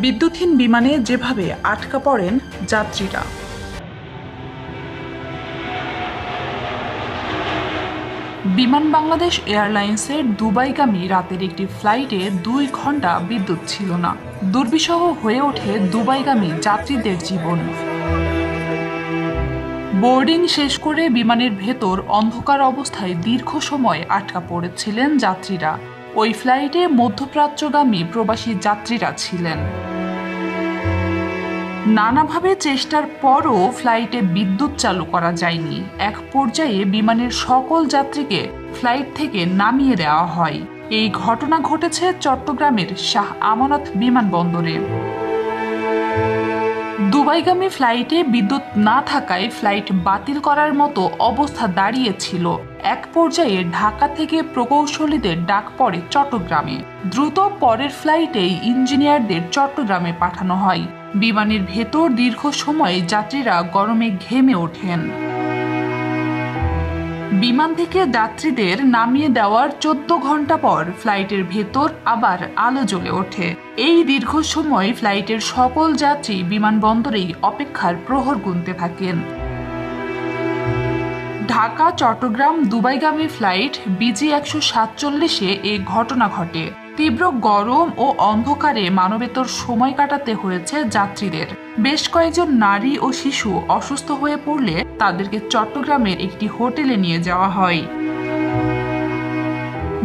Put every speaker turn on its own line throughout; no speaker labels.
বিদ্যুৎহীন বিমানে যেভাবে আটকা পড়েন যাত্রীরা। বিমান বাংলাদেশ এয়ারলাইন্সের দুবাইগামী রাতের একটি ফ্লাইটে 2 ঘন্টা বিদ্যুৎ ছিল না। দুর্বিষহ হয়ে ওঠে দুবাইগামী যাত্রীদের জীবন। বোর্ডিং শেষ করে বিমানের ভেতর অন্ধকার অবস্থায় দীর্ঘ সময় আটকা পড়েছিলেন যাত্রীরা। ওই ফ্লাইটে মধ্যপ্রাচ্যগামী প্রবাসী যাত্রীরা ছিলেন। নানাভাবে চেষ্টার পরও ফ্লাইটে বিদ্যুৎ চালু করা যায়নি। এক পর্যায়ে বিমানের সকল যাত্রীকে ফ্লাইট থেকে নামিয়ে দেওয়া হয়। এই ঘটনা ঘটেছে চট্টগ্রামের শাহ আমানত বিমানবন্দরে। দুবাইগামী ফ্লাইটে বিদ্যুৎ না থাকায় ফ্লাইট বাতিল করার মতো অবস্থা দাঁড়িয়েছিল। এক পর্যায়ে ঢাকা থেকে প্রকৌশলীদের ডাক পড়ে চট্টগ্রামে। দ্রুত পরের ফ্লাইটেই ইঞ্জিনিয়ারদের চট্টগ্রামে পাঠানো হয়। বিমানের ভেতর দীর্ঘ সময় যাত্রীরা গরমে ঘেমে ওঠেন। বিমান থেকে যাত্রীদের নামিয়ে দেওয়ার 14 ঘন্টা পর ফ্লাইটের ভেতর আবার আলো জ্বলে ওঠে। এই দীর্ঘ সময় ফ্লাইটের সকল যাত্রী বিমানবন্দরেই অপেক্ষার প্রহর গুনতে থাকেন। ঢাকা চট্টগ্রাম দুবাইগামী ফ্লাইট BG-147-এ এই ঘটনা ঘটে। তীব্র গরম ও অন্ধকারে মানবেতর সময় কাটাতে হয়েছে যাত্রীদের। বেশ কয়েকজন নারী ও শিশু অসুস্থ হয়ে পড়লে তাদেরকে চট্টগ্রামের একটি হোটেলে নিয়ে যাওয়া হয়।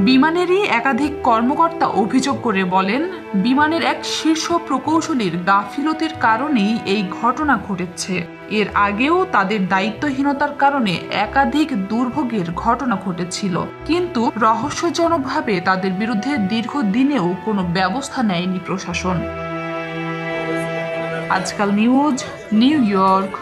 বিমানেরই একাধিক কর্মকর্তা অভিযোগ করে বলেন, বিমানের এক শীর্ষ প্রকৌশলীর গাফিলতির কারণেই এই ঘটনা ঘটেছে। এর আগেও তাদের দায়িত্বহীনতার কারণে একাধিক দুর্ভোগের ঘটনা ঘটেছিল, কিন্তু রহস্যজনকভাবে তাদের বিরুদ্ধে দীর্ঘদিনেও কোনো ব্যবস্থা নেয়নি প্রশাসন। আজকাল নিউজ, নিউ ইয়র্ক।